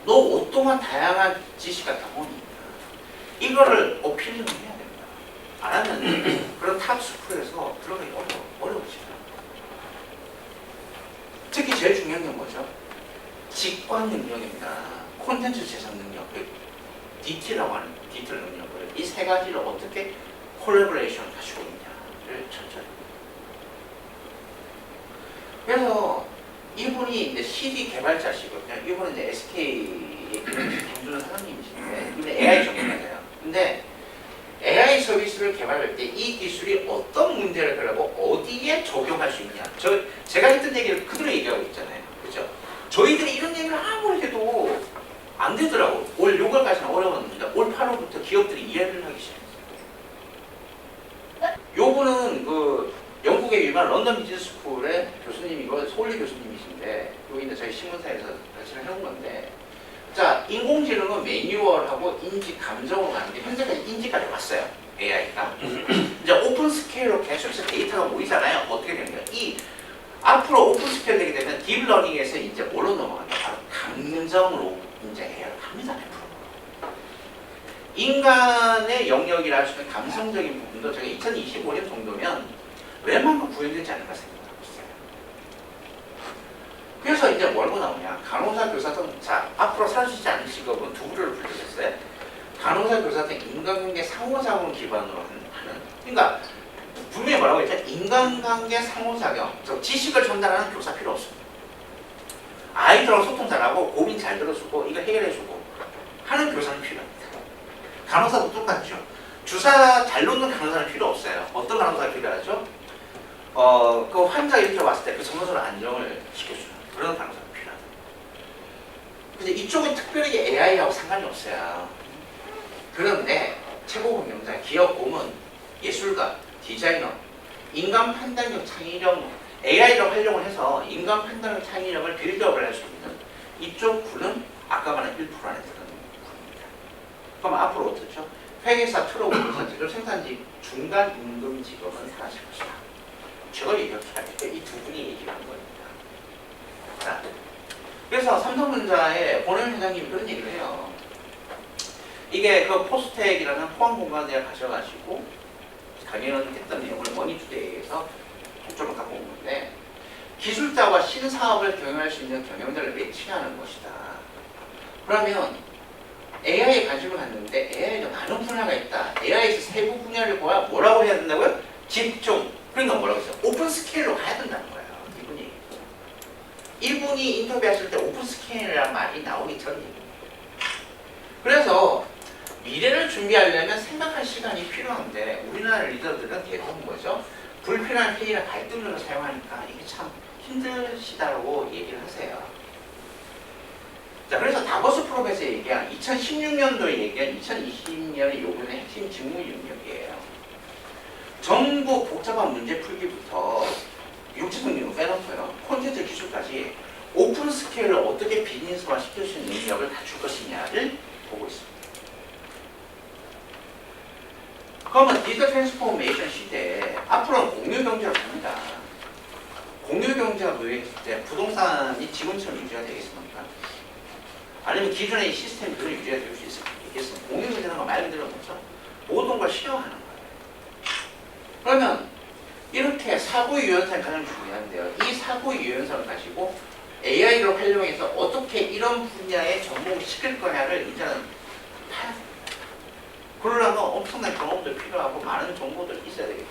너 어떠한 다양한 지식과 경험이 있나 이거를 어필을 해야 됩니다. 안 하면 그런 탑 스쿨에서 들어가기 어려워지죠. 특히 제일 중요한 게 뭐죠? 직관 능력입니다. 콘텐츠 제작 능력, DT라고 하는 디지털 능력을 이 세 가지를 어떻게 콜래보레이션을 가지고 있냐를 천천히. 그래서 이분이 이제 CD 개발자시거든요. 이분은 이제 SK의 김준호 사장님이신데, 이분은 AI 전문가세요. 근데 AI 서비스를 개발할 때 이 기술이 어떤 문제를 해결하고 어디에 적용할 수 있냐. 제가 했던 얘기를 그대로 얘기하고 있잖아요. 그죠? 저희들이 이런 얘기를 아무리 해도 안 되더라고. 올 6월까지는 어려웠는데 올 8월부터 기업들이 이해를 하기 시작했어요. 요분은 그 영국의 유명한 런던 비즈니스 스쿨의 교수님이고 서울대 교수님이신데 여기 이제 저희 신문사에서 같이 해온 건데, 자, 인공지능은 매뉴얼하고 인지, 감정으로 가는데 현재까지 인지까지 왔어요. AI가. 이제 오픈 스케일로 계속해서 데이터가 모이잖아요. 어떻게 되는 거예요? 이 앞으로 오픈 스케일 되게 되면 딥러닝에서 이제 뭐로 넘어간다? 바로 감정으로 이제 AI를 합니다. 인간의 영역이라 할 수 있는 감성적인 부분도 제가 2025년 정도면 웬만하면 구현되지 않을까 생각하고 있어요. 그래서 이제 뭐라고 나오냐? 간호사, 교사 등, 자, 앞으로 살 수 있지 않은 직업은 두 부류를 분류했어요. 간호사, 교사 등 인간관계 상호작용을 기반으로 하는, 그러니까 분명히 뭐라고 했죠? 인간관계 상호작용, 즉 지식을 전달하는 교사 필요 없습니다. 아이들하고 소통 잘하고 고민 잘 들어주고 이거 해결해주고 하는 교사는 필요합니다. 간호사도 똑같죠. 주사 잘 놓는 간호사는 필요 없어요. 어떤 간호사가 필요하죠? 그 환자 이렇게 왔을 때 그 정서적으로 안정을 시켜주는 그런 간호사가 필요합니다. 근데 이쪽은 특별히 AI하고 상관이 없어요. 그런데 최고 경영자, 기업 고문, 예술가, 디자이너, 인간 판단력 창의력, AI를 활용을 해서 인간 판단력 창의력을 빌드업을 할 수 있는 이쪽 굴은 아까 말한 1% 안에 들어가는 굴입니다. 그럼 앞으로 어떻죠? 회계사, 트럭, 운전사, 제조 생산직, 중간 임금 직업은 사라질 것이다. 저걸 얘기합시다. 이 두 분이 얘기한 겁니다. 자, 그래서 삼성전자의 본현 회장님이 그런 얘기를 해요. 이게 그 포스텍이라는 포항공과대에 가셔가지고 강연을 했던 내용을 머니투데이에서 독점을 갖고 온 건데, 기술자와 신사업을 경영할 수 있는 경영자를 매칭하는 것이다. 그러면 AI에 관심을 갖는데 AI가 많은 분야가 있다. AI에서 세부 분야를 뭐라고 해야 된다고요? 집중. 그러니까 뭐라고 했어요? 오픈 스케일로 가야 된다는 거예요. 이분이 인터뷰하실 때 오픈 스케일이라는 말이 나오기 전입니다. 그래서 미래를 준비하려면 생각할 시간이 필요한데 우리나라 리더들은 대부분 뭐죠? 불필요한 회의나 갈등으로 사용하니까 이게 참 힘드시다고 얘기를 하세요. 자, 그래서 다보스 프로에서 얘기한 2016년도에 얘기한 2020년의 요구는 핵심 직무 능력이에요. 전부 복잡한 문제 풀기부터 육체 능력을 빼놓고요. 콘텐츠 기술까지 오픈 스케일을 어떻게 비즈니스화 시킬 수 있는 능력을 갖출 것이냐를 보고 있습니다. 그러면 디지털 트랜스포메이션 시대에 앞으로는 공유 경제로 갑니다. 공유 경제가 도입했을 때 부동산이 지금처럼 유지가 되겠습니까? 아니면 기존의 시스템이 그대로 유지가 될 수 있겠습니까? 공유 경제라는 거 말 그대로 뭐죠? 모든 걸 실현하는 거예요. 그러면 이렇게 사고 유연성이 가장 중요한데요. 이 사고 유연성을 가지고 AI를 활용해서 어떻게 이런 분야에 접목을 시킬 거냐를 이제는 파야 됩니다. 그러려면 엄청난 경험도 필요하고 많은 정보도 있어야 되겠죠.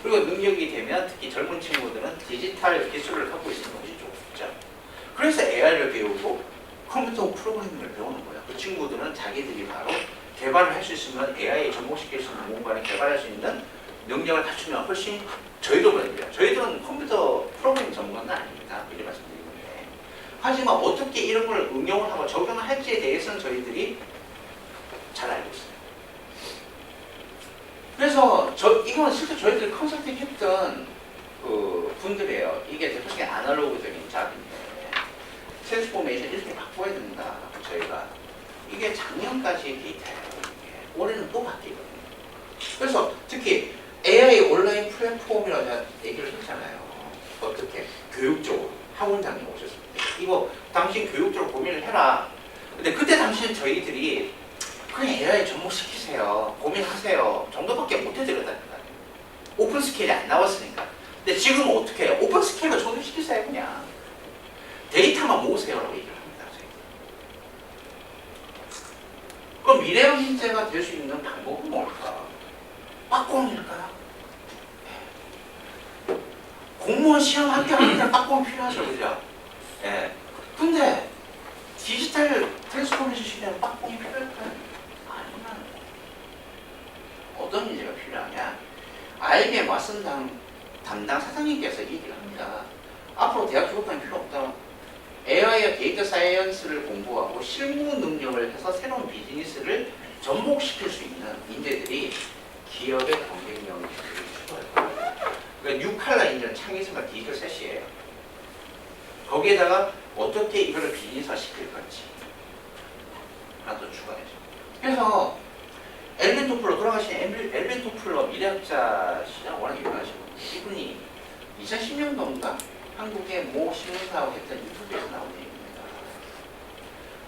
그리고 능력이 되면 특히 젊은 친구들은 디지털 기술을 갖고 있으면 것이 좋죠. 그래서 AI를 배우고 컴퓨터 프로그래밍을 배우는 거예요. 그 친구들은 자기들이 바로 개발을 할 수 있으면 AI에 접목시킬 수 있는 뭔가를 개발할 수 있는 능력을 갖추면 훨씬 저희도 그래요. 저희들은 컴퓨터 프로그래밍 전문가는 아닙니다. 미리 말씀드리는데. 하지만 어떻게 이런 걸 응용을 하고 적용을 할지에 대해서는 저희들이 잘 알고 있어요. 그래서 이건 실제 저희들이 컨설팅 했던 그 분들이에요. 이게 대표적인 아날로그적인 작업인데 트랜스포메이션 이렇게 바꿔야 된다. 저희가 이게 작년까지 데이터예요. 올해는 또 바뀌거든요. 그래서 특히 AI 온라인 플랫폼이라고 제가 얘기를 했잖아요. 어떻게 교육적으로 학원장님 오셨을 때 이거 당신 교육적으로 고민을 해라. 근데 그때 당시엔 저희들이 그냥 AI 접목시키세요. 고민하세요. 정도밖에 못 해드렸다니까요. 오픈 스케일이 안 나왔으니까. 근데 지금은 어떻게 해요? 오픈 스케일로 적용시키세요. 그냥 데이터만 모으세요라고 얘기를 합니다. 그럼 미래형 인재가 될 수 있는 방법은 뭘까? 빡공일까요? 공무원 시험 합격하는데 빡공 필요하죠, 그죠? 예. 근데 디지털 트랜스포메이션 시대는 빡공이 필요할까요? 아니면 어떤 인재가 필요하냐? IBM 왓슨 담당 사장님께서 얘기를 합니다. 앞으로 대학 졸업하는 필요 없다. AI와 데이터 사이언스를 공부하고 실무 능력을 해서 새로운 비즈니스를 접목시킬 수 있는 인재들이 기업의 경쟁력을 추구할 거예요. 그러니까 뉴칼라 인재는 창의성과 디지털 셋이에요. 거기에다가 어떻게 이거를 비즈니스화 시킬 건지 하나 더 추가해서. 그래서 엘빈 토플러, 돌아가신 엘빈 토플러 미래학자시죠. 워낙 유명하시고 이분이 2010년도인가 한국의 모 신문사하고 했던 인터뷰에서 나온 얘기입니다.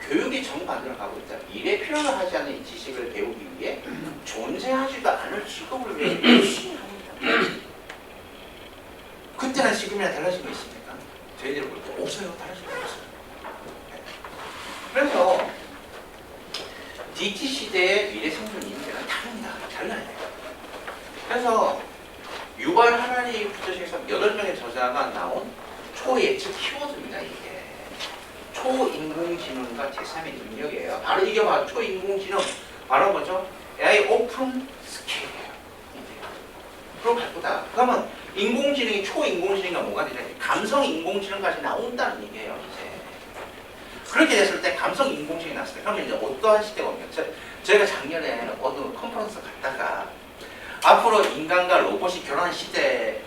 교육이 정반대로 가고 있다. 미래 필요로 하지 않는 이 지식을 배우기 위해 존재하지도 않을 직업을 왜 열심히 합니다. 그때랑 지금이랑 달라진 거 있습니까? 저희들이 볼 때 없어요. 달라진 거 없어요. 그래서 DT 시대의 미래 생존 인재는 다릅니다. 달라야 돼요. 그래서 유발 하라리 부처에서 8명의 저자가 나온 초예측 키워드입니다. 이게 초인공지능과 제3의 능력이에요. 바로 이게 바로 초인공지능, 바로 뭐죠? AI 오픈 스케일이에요. 그럼 갈 거다. 그러면 인공지능이 초인공지능과 뭐가 되냐? 감성 인공지능까지 나온다는 얘기예요. 이제 그렇게 됐을 때 감성 인공지능이 났어요. 그러면 이제 어떠한 시대가 오면 저희가 작년에 어느 컨퍼런스 갔다가 앞으로 인간과 로봇이 결혼한 시대에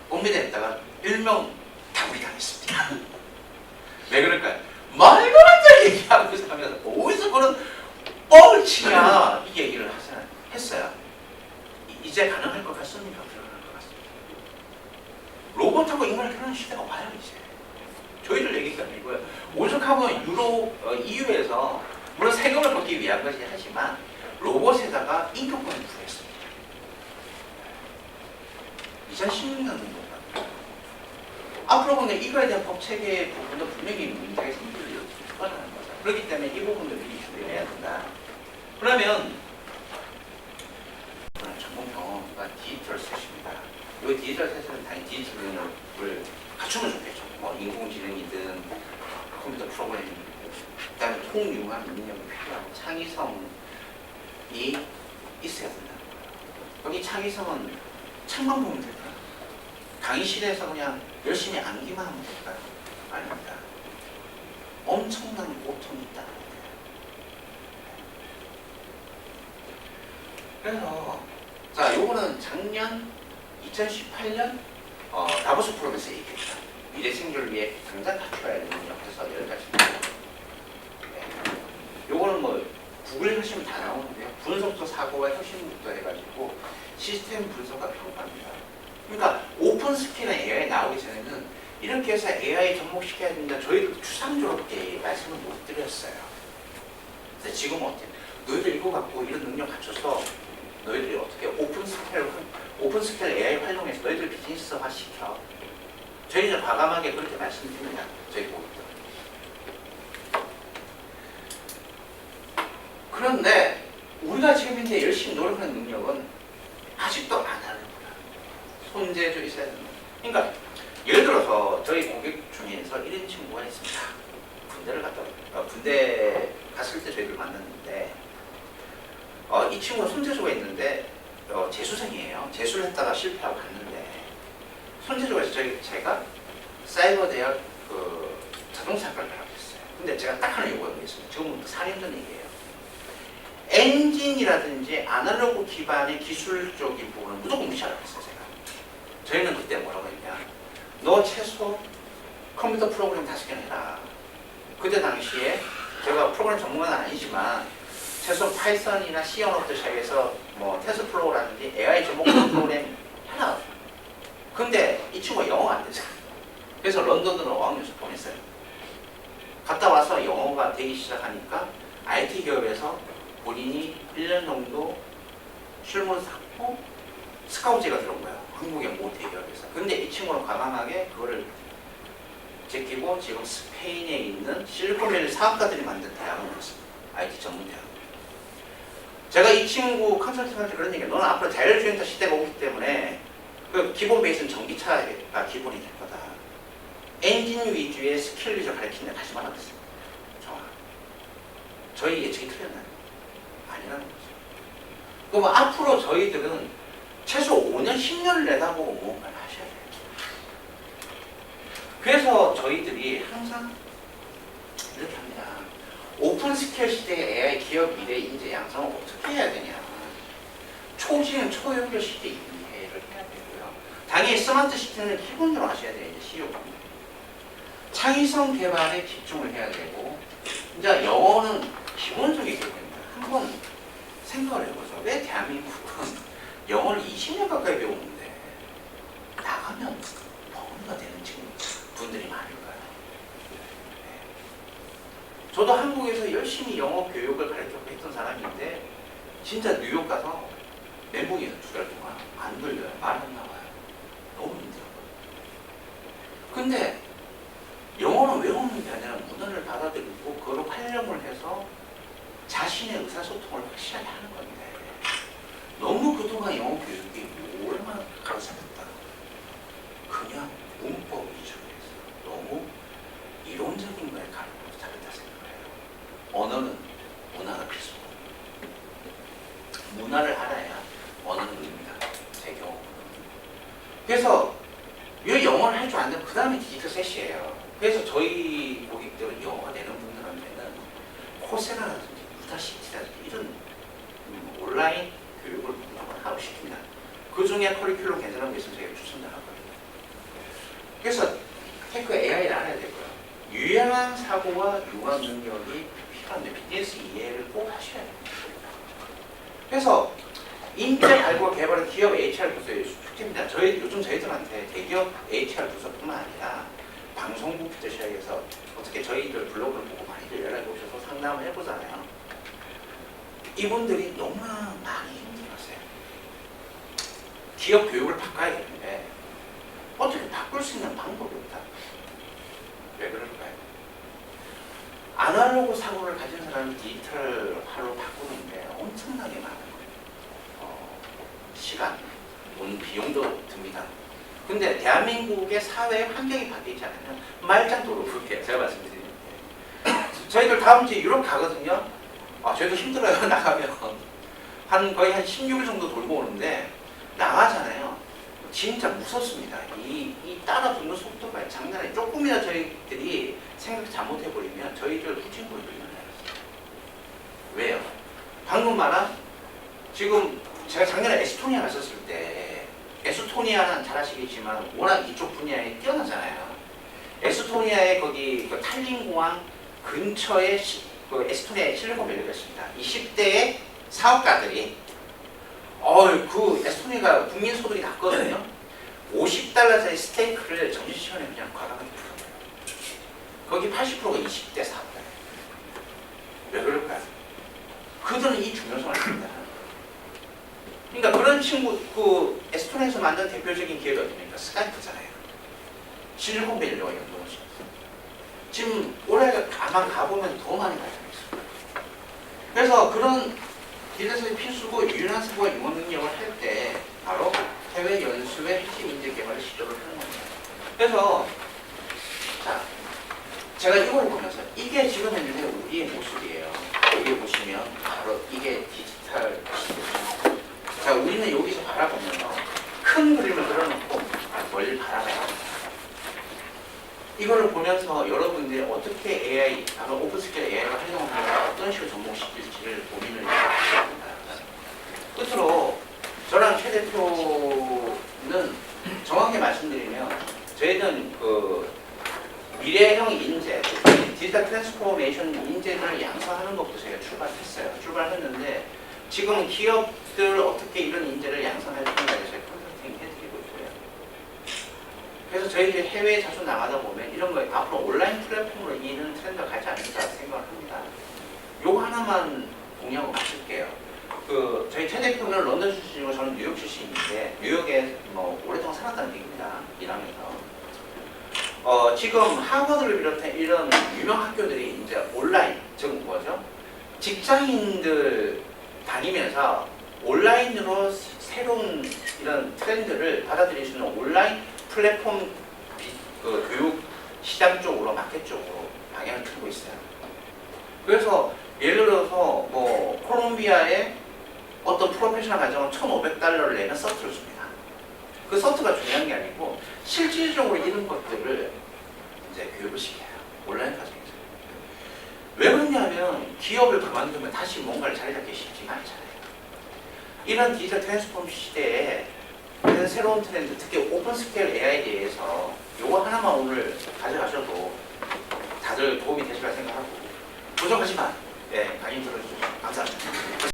옵니다 했다가 일명 다구리 당했습니다. 왜 그럴까요? 말도 안 되는 얘기하고 하면서 어디서 그런 뻥을 치냐 이 얘기를 했어요. 이제 가능할 것 같습니까? 불가능할 것 같습니다. 로봇하고 인간을 결혼하는 시대가 와요 이제. 저희들 얘기가 아니고요. 오죽하면 EU에서 물론 세금을 받기 위한 것이 하지만 로봇에다가 인격권을 부여했습니다. 2016년 정도. 앞으로 보면 이거에 대한 법 체계 부분도 분명히 문제가 생길 거라는 거죠. 그렇기 때문에 이 부분도 미리 준비해야 된다. 그러면 전문 경험과 디지털 셋입니다. 이 디지털 셋은 당연히 디지털 능력을 갖추면 좋겠죠. 뭐 인공지능이든 컴퓨터 프로그래밍이든 그다음에 통융합 능력이 필요하고 창의성이 있어야 된다는 거예요. 여기 창의성은 책만 보면 될까요? 강의실에서 그냥 열심히 암기만 하면 될까요? 아닙니다. 엄청난 고통이 있다는 거예요. 그래서 자, 요거는 작년 2018년 다보스 프로그램에서 얘기했다. 미래 생존을 위해 당장 갖춰야 되는 능력에서 10가지입니다. 네. 요거는 뭐 구글 하시면 다 나오는데요. 분석도 사고와 혁신부터 해가지고 시스템 분석과 평가입니다. 그러니까 오픈 스킬은 AI 나오기 전에는 이렇게 해서 AI 접목시켜야 됩니다. 저희도 추상적으로밖에 말씀을 못 드렸어요. 근데 지금은 어때요? 너희들 이거 갖고 이런 능력 갖춰서 너희들이 어떻게 오픈 스케일 AI 활용해서 너희들 비즈니스화 시켜. 저희는 과감하게 그렇게 말씀드립니다. 저희 보고도. 그런데 우리가 지금 이제 열심히 노력하는 능력은 아직도 안 하는 거야. 손재주 있어야 된다. 그러니까 예를 들어서 저희 고객 중에서 1인 친구가 있습니다. 군대 갔을 때 저희들 만났는데 이 친구는 손재주가 있는데 재수생이에요. 재수를 했다가 실패하고 갔는데 손재주가 있어서 제가 사이버 대학 자동차학과를 가입했어요. 근데 제가 딱 하나 요구한 게 있습니다. 지금부터 4년 전 얘기예요. 엔진이라든지 아날로그 기반의 기술적인 부분은 무조건 무시하라고 했어요. 저희는 그때 뭐라고 했냐, 너 최소 컴퓨터 프로그램 5개는 해라. 그때 당시에 제가 프로그램 전문가는 아니지만 최소 파이썬이나 C 언어부터 시작해서 뭐 테스트플로우라든지 AI 접목 프로그램 하나. 근데 이 친구가 영어가 안 되잖아요. 그래서 런던으로 어학연수 보냈어요. 갔다 와서 영어가 되기 시작하니까 IT 기업에서 본인이 1년 정도 실무를 쌓고 스카우트제가 들어온 거예요. 한국의 모 대기업에서. 근데 이 친구는 과감하게 그거를 제끼고 지금 스페인에 있는 실리콘밸리 사업가들이 만든 대학을 갔습니다. IT 전문 대학. 제가 이 친구 컨설팅한테 그런 얘기해요. 너는 앞으로 자율주행차 시대가 오기 때문에 그 기본 베이스는 전기차가 기본이 될 거다. 엔진 위주의 스킬 위주로 가르치는 데 가지 말라 그랬어요. 저희 예측이 틀렸나요? 아니라는 거죠. 그럼 앞으로 저희들은 최소 5년, 10년을 내다보고 무언가를 하셔야 돼요. 그래서 저희들이 항상 이렇게 합니다. 오픈 스케일 시대의 AI 기업 미래 인재 양성을 어떻게 해야 되냐. 초지능 초연결 시대 이해를 해야 되고요. 당연히 스마트 시티는 기본적으로 하셔야 돼요. 이제 CEO가. 창의성 개발에 집중을 해야 되고, 이제 영어는 기본적인 개념입니다. 한번 생각을 해보죠. 왜 대한민국은 영어를 20년 가까이 배우는데 나가면 버금가 되는 분들이 많을까요? 네. 저도 한국에서 열심히 영어 교육을 가르치고 했던 사람인데 진짜 뉴욕 가서 멘붕에서 2달 동안 안 들려요. 말 안 나와요. 너무 힘들어요. 근데 영어는 외우는 게 아니라 문화를 받아들이고 그걸 활용을 해서 자신의 의사소통을 확실하게 하는 건데 너무 그동안 영어 교육이 얼마나 가로잡혔다. 그냥 문법 위주로 해서 너무 이론적인 거에 가로잡혔다 생각해요. 언어는 문화가 필수고 문화를 알아야 언어는 의미가 제 경우. 그래서 왜 영어를 할 줄 안 되면 그 다음에 디지털 셋이에요. 그래서 저희 고객들은 영어가 되는 분들한테 유사라든지 유다시티라든지 이런 온라인 교육을 하고 싶습니다. 그 중에 커리큘럼 괜찮은 게 있으면 제가 추천드하거든요. 그래서 테크 AI를 알아야 되고요. 유연한 사고와 융합 능력이 필요한데 비즈니스 이해를 꼭 하셔야 돼요. 그래서 인재 발굴 개발은 기업 HR 부서의 숙제입니다. 요즘 저희들한테 대기업 HR 부서뿐만 아니라 방송국부터 시작해서 어떻게 저희들 블로그를 보고 많이들 연락이 오셔서 상담을 해보잖아요. 이분들이 너무나 많이 힘들었어요. 기업 교육을 바꿔야 되는데 어떻게 바꿀 수 있는 방법이 없다. 왜 그럴까요? 아날로그 사고를 가진 사람은 디지털화로 바꾸는데 엄청나게 많은 거예요. 시간, 돈, 비용도 듭니다. 근데 대한민국의 사회 환경이 바뀌지 않으면 말짱도로 부를게요. 제가 말씀드리는데 저희들 다음 주에 유럽 가거든요. 저희도 힘들어요. 나가면 거의 한 16일 정도 돌고 오는데 나가잖아요. 진짜 무섭습니다. 이 따라 붙는 속도가 장난 아니에요. 조금이나 저희들이 생각 잘못해버리면 저희들 후진국이 일어나요. 왜요? 방금 말한 지금 제가 작년에 에스토니아 갔었을 때 에스토니아는 잘 아시겠지만 워낙 이쪽 분야에 뛰어나잖아요. 에스토니아의 거기 그 탈린 공항 근처에 그 에스토니아에 실리콘밸리가 있습니다. 20대의 사업가들이 그 에스토니아가 국민 소득이 낮거든요. $50짜리 스테이크를 점심시간에 그냥 과감하게 풀어요. 거기 80%가 20대 사업가예요. 왜 그럴까요? 그들은 이 중요성을 압니다. 그러니까 그런 친구, 그 에스토니아에서 만든 대표적인 기업이 어디입니까? 스카이프잖아요. 실리콘밸리와 연동을 시켰어요. 지금 올해 아마 가보면 더 많이 발전했어요. 그래서 그런 디자인이 필수고 유연한 사고와 융합 능력을 할 때 바로 해외 연수의 핵심 인재 개발을 시도를 하는 겁니다. 그래서 자, 제가 이걸 보면서 이게 지금 현재 우리의 모습이에요. 여기 보시면 바로 이게 디지털 시대입니다. 자, 우리는 여기서 바라보면서 큰 그림을 그려놓고 멀리 바라봐야 합니다. 이거를 보면서 여러분들이 어떻게 AI, 바로 오픈스케일 AI를 활용하면 어떤 식으로 접목시킬지를 고민을 하셔야 합니다. 끝으로 저랑 최 대표는 정확히 말씀드리면 저희는 그 미래형 인재, 디지털 트랜스포메이션 인재를 양성하는 것부터 저희가 출발했어요. 출발했는데 지금 기업들 어떻게 이런 인재를 양성할 건가에 대해서 컨설팅 해드리고 있고요. 그래서 저희들이 해외에 자주 나가다 보면 이런 거 앞으로 온라인 플랫폼으로 이런 트렌드가 가지 않을까 생각을 합니다. 요거 하나만 공약을 마칠게요. 저희 최 대표는 런던 출신이고 저는 뉴욕 출신인데 뉴욕에 뭐 오랫동안 살았다는 얘기입니다. 일하면서. 지금 하버드를 비롯한 이런 유명 학교들이 이제 온라인, 즉 뭐죠? 직장인들 다니면서 온라인으로 새로운 이런 트렌드를 받아들일 수 있는 온라인 플랫폼 그 교육 시장 쪽으로 마켓 쪽으로 방향을 틀고 있어요. 그래서 예를 들어서 뭐 콜롬비아에 어떤 프로페셔널 과정은 $1,500를 내면 서트를 줍니다. 그 서트가 중요한 게 아니고 실질적으로 이런 것들을 이제 교육을 시켜요. 온라인 과정에서. 왜 그러냐면 기업을 그만두면 다시 뭔가를 자리 잡기 쉽지가 않잖아요. 이런 디지털 트랜스폼 시대에 이런 새로운 트렌드, 특히 오픈 스케일 AI에 대해서 요거 하나만 오늘 가져가셔도 다들 도움이 되실 거라 생각하고 부족하지만 강의 들어주셔서 감사합니다.